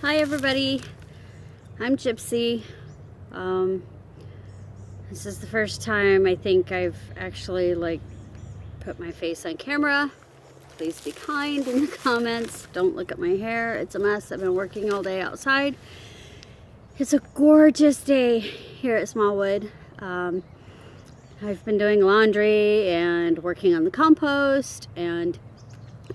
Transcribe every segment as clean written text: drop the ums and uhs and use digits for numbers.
Hi everybody, I'm Gypsy. This is the first time I think I've actually put my face on camera. Please be kind in the comments. Don't look at my hair, it's a mess. I've been working all day outside. It's a gorgeous day here at Smallwood. I've been doing laundry and working on the compost and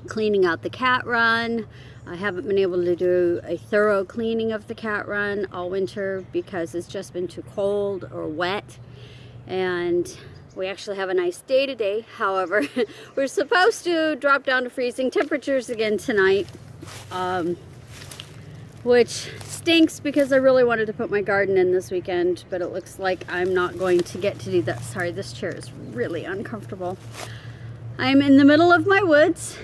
cleaning out the cat run. I haven't been able to do a thorough cleaning of the cat run all winter because it's just been too cold or wet. And we actually have a nice day today. However, we're supposed to drop down to freezing temperatures again tonight, which stinks because I really wanted to put my garden in this weekend, but it looks like I'm not going to get to do that. Sorry, this chair is really uncomfortable. I'm in the middle of my woods.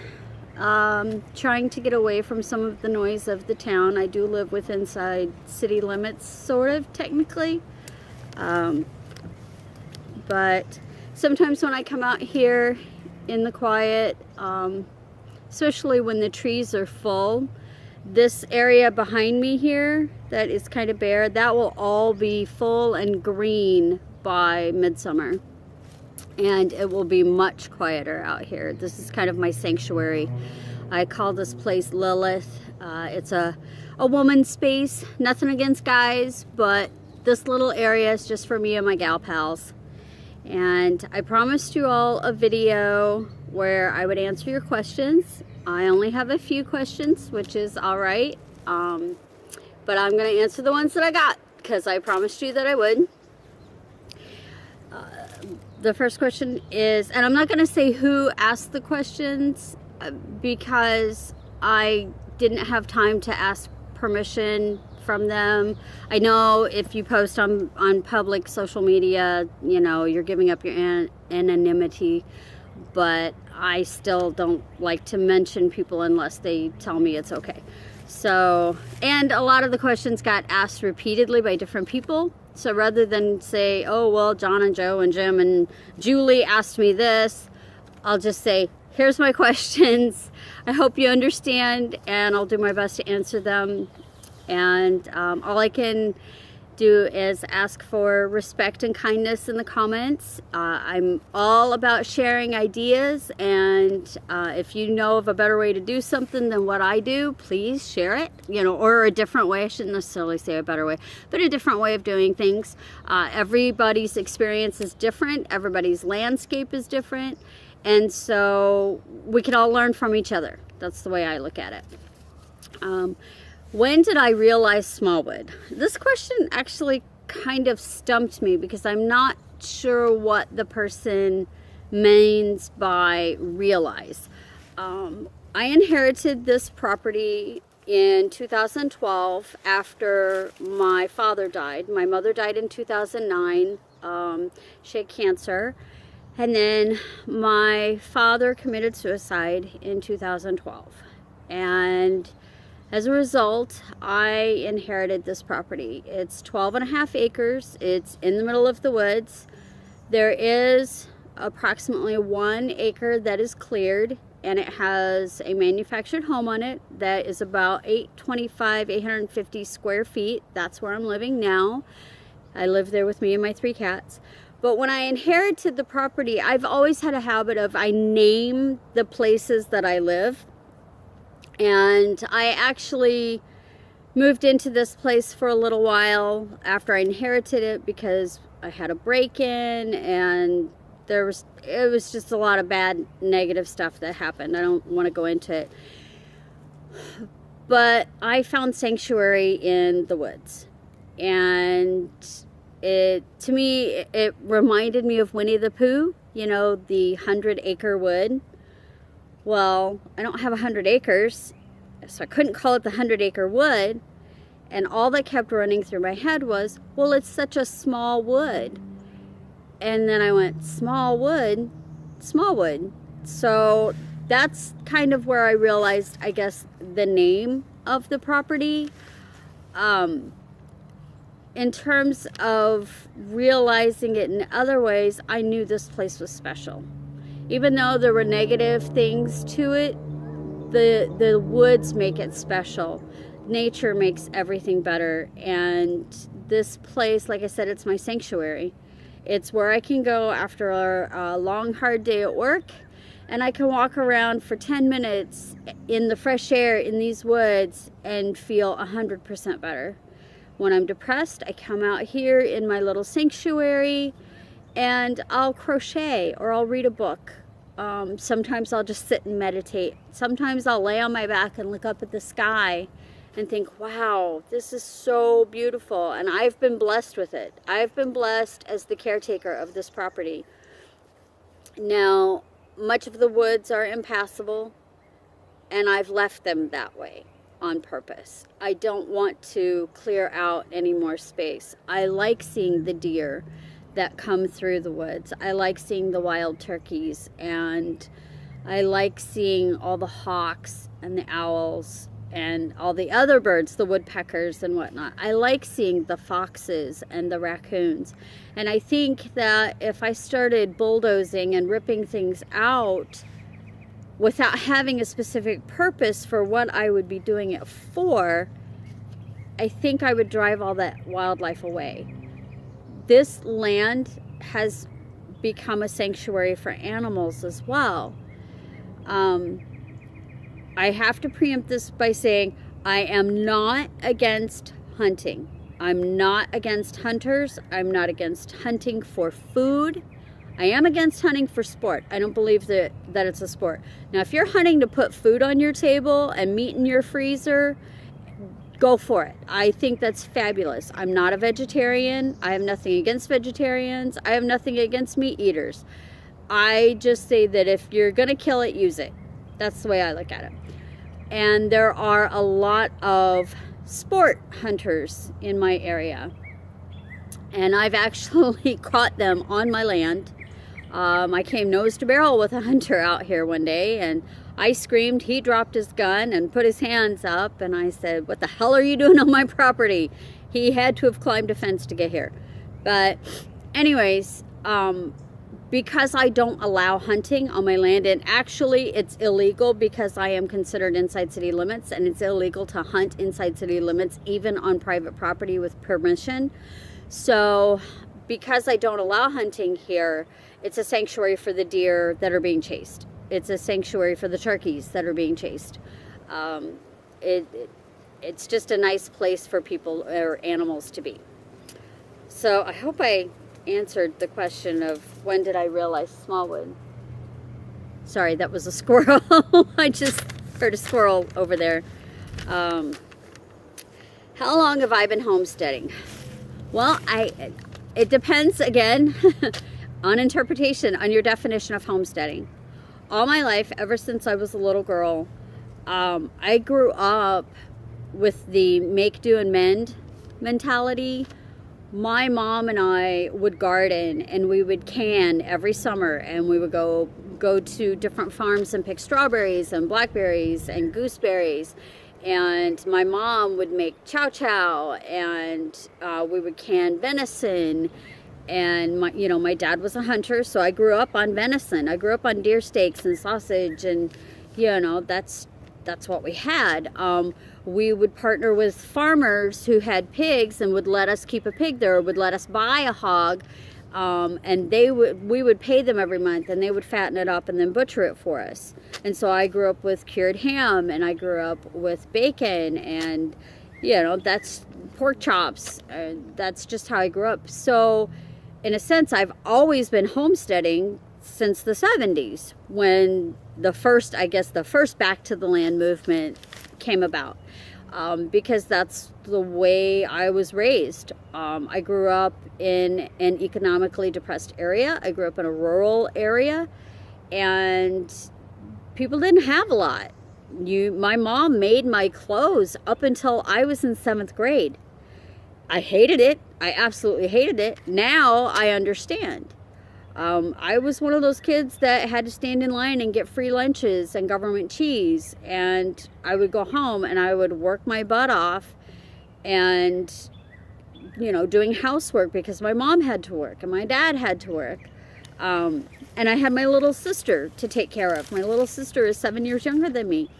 Trying to get away from some of the noise of the town. I do live within inside city limits, sort of, technically. But sometimes when I come out here in the quiet, especially when the trees are full, this area behind me here that is kind of bare, that will all be full and green by midsummer. And it will be much quieter out here. This is kind of my sanctuary. I call this place Lilith. It's a woman's space. Nothing against guys, but this little area is just for me and my gal pals. And I promised you all a video where I would answer your questions. I only have a few questions, which is all right. But I'm going to answer the ones that I got because I promised you that I would. The first question is, and I'm not going to say who asked the questions because I didn't have time to ask permission from them. I know if you post on public social media, you know, you're giving up your anonymity, but I still don't like to mention people unless they tell me it's okay. So, and a lot of the questions got asked repeatedly by different people. So rather than say, oh, well, John and Joe and Jim and Julie asked me this, I'll just say, here's my questions. I hope you understand, and I'll do my best to answer them. And all I can do is ask for respect and kindness in the comments. I'm all about sharing ideas, and if you know of a better way to do something than what I do, please share it, you know, or a different way. I shouldn't necessarily say a better way, but a different way of doing things. Everybody's experience is different. Everybody's landscape is different. And so we can all learn from each other. That's the way I look at it. When did I realize Smallwood? This question actually kind of stumped me because I'm not sure what the person means by realize. I inherited this property in 2012 after my father died. My mother died in 2009. She had cancer. And then my father committed suicide in 2012. And as a result, I inherited this property. It's 12.5 acres. It's in the middle of the woods. There is approximately 1 acre that is cleared, and it has a manufactured home on it that is about 850 square feet. That's where I'm living now. I live there with me and my 3 cats. But when I inherited the property, I've always had a habit of I name the places that I live. And I actually moved into this place for a little while after I inherited it because I had a break-in and it was just a lot of bad negative stuff that happened. I don't want to go into it. But I found sanctuary in the woods. And to me, it reminded me of Winnie the Pooh, you know, the 100-acre wood. Well, I don't have 100 acres, so I couldn't call it the 100-acre wood. And all that kept running through my head was, well, it's such a small wood. And then I went, Smallwood. So that's kind of where I realized, I guess, the name of the property. In terms of realizing it in other ways, I knew this place was special. Even though there were negative things to it, the woods make it special. Nature makes everything better, and this place, like I said, it's my sanctuary. It's where I can go after a long, hard day at work, and I can walk around for 10 minutes in the fresh air in these woods and feel 100% better. When I'm depressed, I come out here in my little sanctuary and I'll crochet or I'll read a book. Sometimes I'll just sit and meditate. Sometimes I'll lay on my back and look up at the sky and think, wow, this is so beautiful. And I've been blessed with it. I've been blessed as the caretaker of this property. Now, much of the woods are impassable, and I've left them that way on purpose. I don't want to clear out any more space. I like seeing the deer that come through the woods. I like seeing the wild turkeys, and I like seeing all the hawks and the owls and all the other birds, the woodpeckers and whatnot. I like seeing the foxes and the raccoons. And I think that if I started bulldozing and ripping things out without having a specific purpose for what I would be doing it for, I think I would drive all that wildlife away. This land has become a sanctuary for animals as well. I have to preempt this by saying I am not against hunting. I'm not against hunters. I'm not against hunting for food. I am against hunting for sport. I don't believe that it's a sport. Now, if you're hunting to put food on your table and meat in your freezer, go for it. I think that's fabulous. I'm not a vegetarian. I have nothing against vegetarians. I have nothing against meat eaters. I just say that if you're going to kill it, use it. That's the way I look at it. And there are a lot of sport hunters in my area. And I've actually caught them on my land. I came nose to barrel with a hunter out here one day, and I screamed. He dropped his gun and put his hands up, and I said, "What the hell are you doing on my property?" He had to have climbed a fence to get here. But anyways, because I don't allow hunting on my land, and actually it's illegal because I am considered inside city limits, and it's illegal to hunt inside city limits even on private property with permission. So because I don't allow hunting here, it's a sanctuary for the deer that are being chased. It's a sanctuary for the turkeys that are being chased. It's just a nice place for people or animals to be. So I hope I answered the question of when did I realize Smallwood. Sorry, that was a squirrel. I just heard a squirrel over there. How long have I been homesteading? Well, it depends again on interpretation, on your definition of homesteading. All my life, ever since I was a little girl, I grew up with the make, do, and mend mentality. My mom and I would garden, and we would can every summer, and we would go to different farms and pick strawberries and blackberries and gooseberries. And my mom would make chow chow, and we would can venison. And my dad was a hunter, so I grew up on venison. I grew up on deer steaks and sausage, and that's what we had. We would partner with farmers who had pigs and would let us keep a pig there, or would let us buy a hog, and we would pay them every month, and they would fatten it up and then butcher it for us. And so I grew up with cured ham, and I grew up with bacon, and that's pork chops. That's just how I grew up. So in a sense, I've always been homesteading since the 70s, when the first back to the land movement came about, because that's the way I was raised. I grew up in an economically depressed area. I grew up in a rural area, and people didn't have a lot. My mom made my clothes up until I was in 7th grade. I hated it. I absolutely hated it. Now I understand. I was one of those kids that had to stand in line and get free lunches and government cheese, and I would go home and I would work my butt off and doing housework because my mom had to work and my dad had to work, and I had my little sister to take care of. My little sister is 7 years younger than me,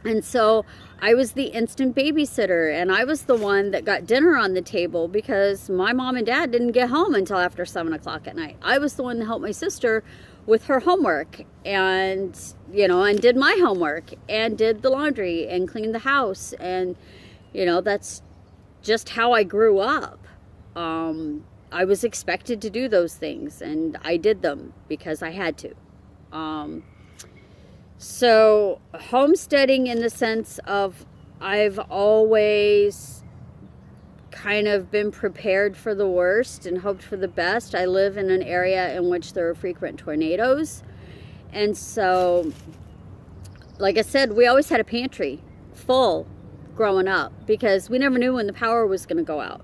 And so I was the instant babysitter, and I was the one that got dinner on the table because my mom and dad didn't get home until after 7 o'clock at night. I was the one that helped my sister with her homework, and, you know, and did my homework and did the laundry and cleaned the house. And, you know, that's just how I grew up. I was expected to do those things, and I did them because I had to. So homesteading, in the sense of, I've always kind of been prepared for the worst and hoped for the best. I live in an area in which there are frequent tornadoes. And so, like I said, we always had a pantry full growing up because we never knew when the power was going to go out.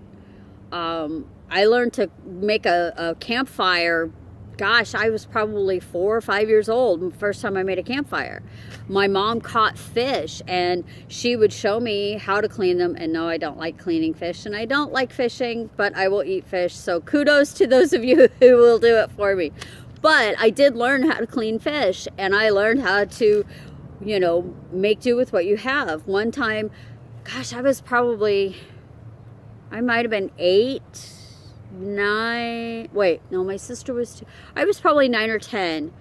I learned to make a campfire. Gosh, I was probably 4 or 5 years old the first time I made a campfire. My mom caught fish, and she would show me how to clean them. And no, I don't like cleaning fish, and I don't like fishing, but I will eat fish. So kudos to those of you who will do it for me. But I did learn how to clean fish, and I learned how to, you know, make do with what you have. One time, gosh, I might have been 8, 9, wait, no, my sister was 2. I was probably 9 or 10,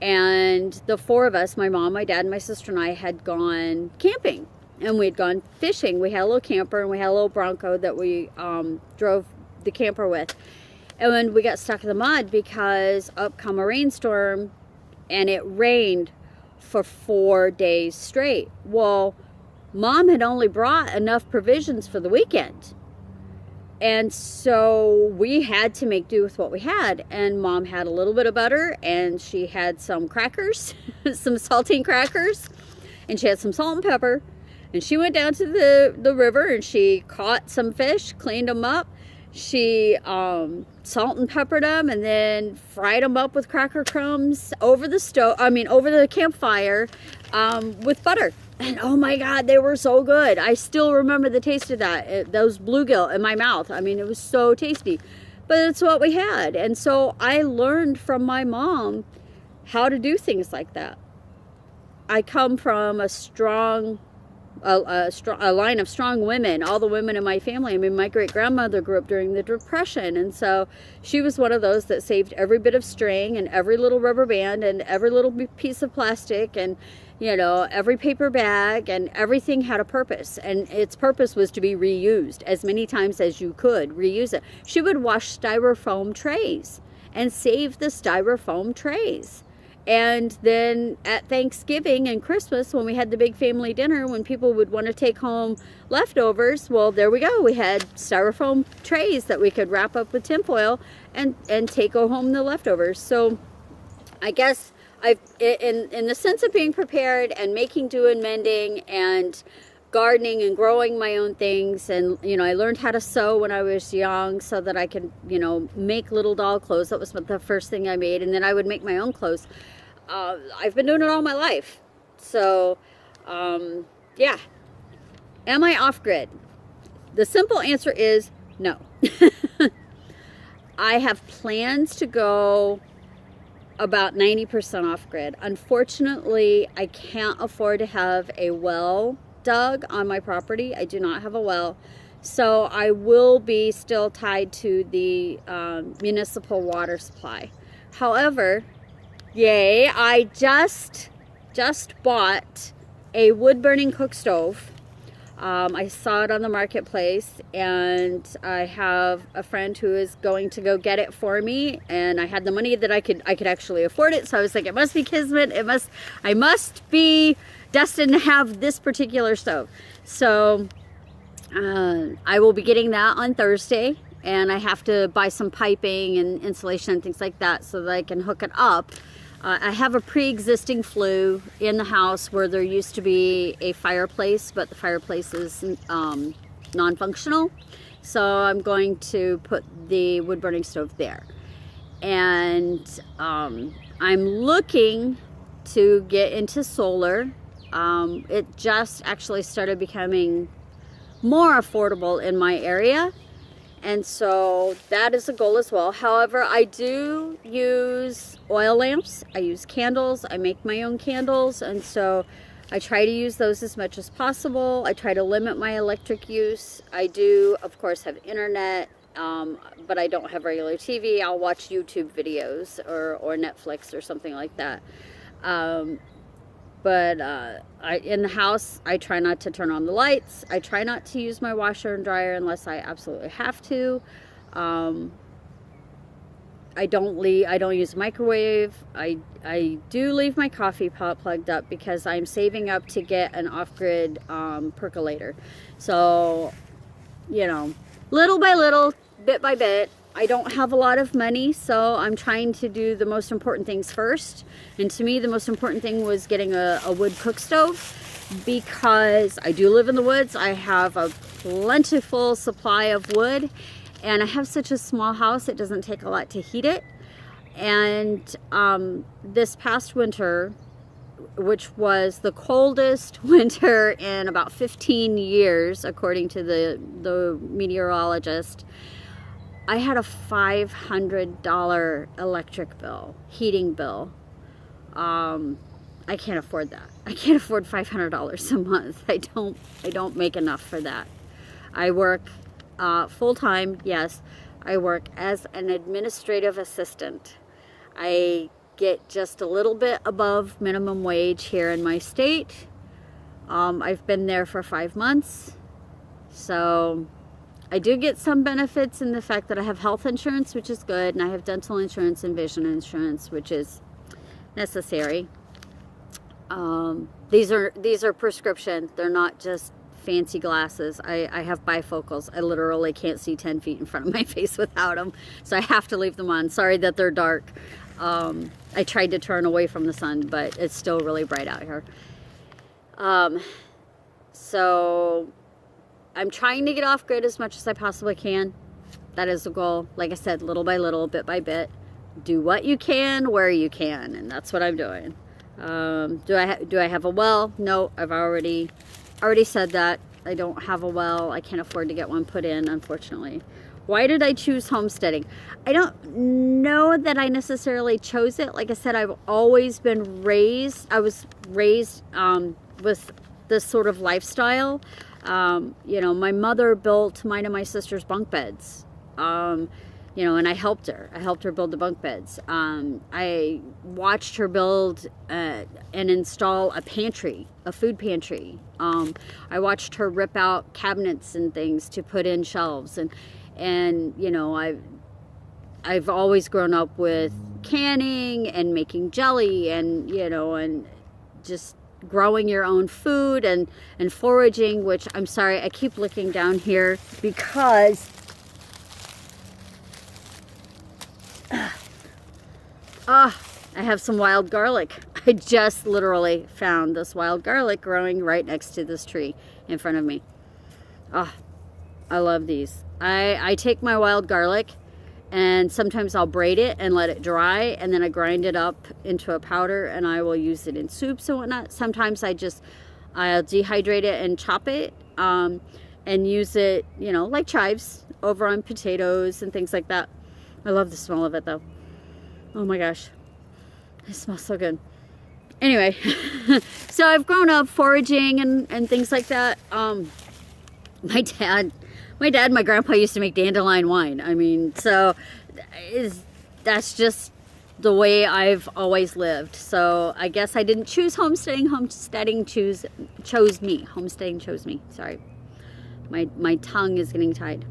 and the 4 of us, my mom, my dad, and my sister and I, had gone camping, and we'd gone fishing. We had a little camper, and we had a little Bronco that we drove the camper with. And when we got stuck in the mud because up come a rainstorm, and it rained for 4 days straight. Well, Mom had only brought enough provisions for the weekend. And so we had to make do with what we had. And Mom had a little bit of butter, and she had some crackers, some saltine crackers, and she had some salt and pepper. And she went down to the river, and she caught some fish, cleaned them up. She salt and peppered them, and then fried them up with cracker crumbs over the campfire with butter. And oh my God, they were so good. I still remember the taste of that, those bluegill in my mouth. I mean, it was so tasty. But it's what we had. And so I learned from my mom how to do things like that. I come from a line of strong women. All the women in my family. I mean, my great-grandmother grew up during the Depression, and so she was one of those that saved every bit of string and every little rubber band and every little piece of plastic, and, you know, every paper bag, and everything had a purpose, and its purpose was to be reused as many times as you could reuse it. She would wash styrofoam trays and save the styrofoam trays. And then at Thanksgiving and Christmas, when we had the big family dinner, when people would want to take home leftovers, well, there we go. We had styrofoam trays that we could wrap up with tinfoil and take home the leftovers. So I guess in the sense of being prepared and making do and mending and gardening and growing my own things, and, you know, I learned how to sew when I was young so that I could, you know, make little doll clothes. That was the first thing I made, and then I would make my own clothes. I've been doing it all my life. So yeah. Am I off-grid? The simple answer is no. I have plans to go about 90% off-grid. Unfortunately, I can't afford to have a well dug on my property. I do not have a well, so I will be still tied to the municipal water supply. However, yay, I just bought a wood burning cook stove. I saw it on the marketplace, and I have a friend who is going to go get it for me, and I had the money that I could actually afford it. So I was like, it must be kismet. I must be destined to have this particular stove. So I will be getting that on Thursday, and I have to buy some piping and insulation and things like that so that I can hook it up. I have a pre-existing flue in the house where there used to be a fireplace, but the fireplace is non-functional. So I'm going to put the wood burning stove there. And I'm looking to get into solar. It just actually started becoming more affordable in my area, and so that is a goal as well. However, I do use oil lamps, I use candles, I make my own candles, and so I try to use those as much as possible. I try to limit my electric use. I do, of course, have internet, but I don't have regular TV. I'll watch YouTube videos or Netflix or something like that. In the house, I try not to turn on the lights. I try not to use my washer and dryer unless I absolutely have to. I don't use microwave. I do leave my coffee pot plugged up because I'm saving up to get an off-grid percolator. So, you know, little by little, bit by bit. I don't have a lot of money, so I'm trying to do the most important things first. And to me, the most important thing was getting a wood cook stove, because I do live in the woods. I have a plentiful supply of wood, and I have such a small house, it doesn't take a lot to heat it. And this past winter, which was the coldest winter in about 15 years, according to the meteorologist, I had a $500 electric bill, heating bill. I can't afford that. I can't afford $500 a month. I don't make enough for that. I work full-time, yes. I work as an administrative assistant. I get just a little bit above minimum wage here in my state. I've been there for 5 months, so I do get some benefits in the fact that I have health insurance, which is good, and I have dental insurance and vision insurance, which is necessary. These are prescription. They're not just fancy glasses. I have bifocals. I literally can't see 10 feet in front of my face without them, so I have to leave them on. Sorry that they're dark. I tried to turn away from the sun, but it's still really bright out here. So I'm trying to get off grid as much as I possibly can. That is the goal. Like I said, little by little, bit by bit. Do what you can, where you can, and that's what I'm doing. Do I have a well? No, I've already said that. I don't have a well. I can't afford to get one put in, unfortunately. Why did I choose homesteading? I don't know that I necessarily chose it. Like I said, I've always been raised. I was raised with this sort of lifestyle. You know, my mother built mine and my sister's bunk beds. You know, and I helped her. I helped her build the bunk beds. I watched her build and install a pantry, a food pantry. I watched her rip out cabinets and things to put in shelves. And you know, I've always grown up with canning and making jelly, and you know, and just growing your own food and foraging, which I'm sorry, I keep looking down here because I have some wild garlic. I just literally found this wild garlic growing right next to this tree in front of me. I love these. I take my wild garlic and sometimes I'll braid it and let it dry, and then I grind it up into a powder and I will use it in soups and whatnot. Sometimes I'll dehydrate it and chop it and use it, you know, like chives over on potatoes and things like that. I love the smell of it though. Oh my gosh, it smells so good. Anyway, so I've grown up foraging and things like that. My dad, my grandpa used to make dandelion wine. I mean, so that's just the way I've always lived. So I guess I didn't choose homesteading. Homesteading chose me. Homesteading chose me. Sorry, my tongue is getting tied.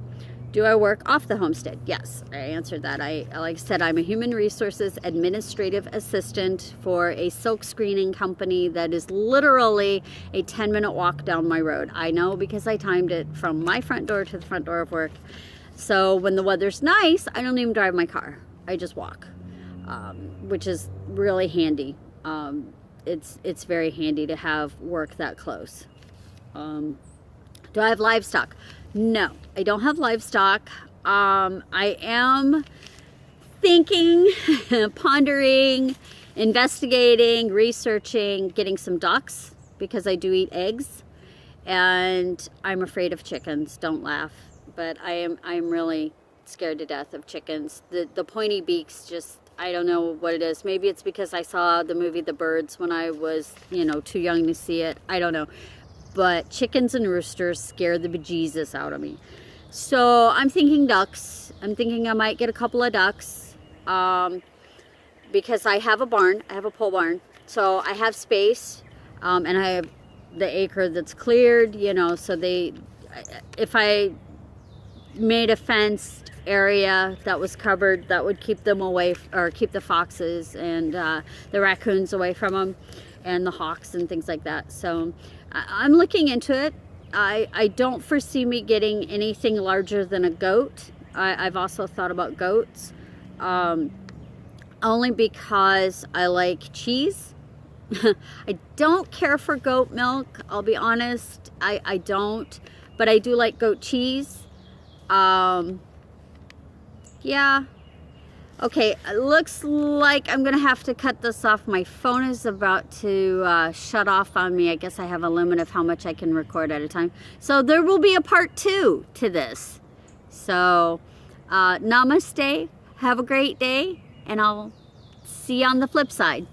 Do I work off the homestead? Yes, I answered that. Like I said, I'm a human resources administrative assistant for a silk screening company that is literally a 10-minute walk down my road. I know because I timed it from my front door to the front door of work. So when the weather's nice, I don't even drive my car. I just walk, which is really handy. It's very handy to have work that close. Do I have livestock? No, I don't have livestock. I am thinking, pondering, investigating, researching, getting some ducks because I do eat eggs, and I'm afraid of chickens. Don't laugh, but I'm really scared to death of chickens. The pointy beaks just I don't know what it is. Maybe it's because I saw the movie The Birds when I was, you know, too young to see it. I don't know. But chickens and roosters scare the bejesus out of me. So I'm thinking ducks. I'm thinking I might get a couple of ducks because I have a barn. I have a pole barn. So I have space and I have the acre that's cleared, you know, so if I made a fenced area that was covered, that would keep them away, or keep the foxes and the raccoons away from them, and the hawks and things like that. So I'm looking into it. I don't foresee me getting anything larger than a goat. I've also thought about goats, only because I like cheese. I don't care for goat milk, I'll be honest. I don't, but I do like goat cheese. Yeah. Okay, it looks like I'm gonna have to cut this off. My phone is about to shut off on me. I guess I have a limit of how much I can record at a time. So there will be a part 2 to this. So namaste, have a great day, and I'll see you on the flip side.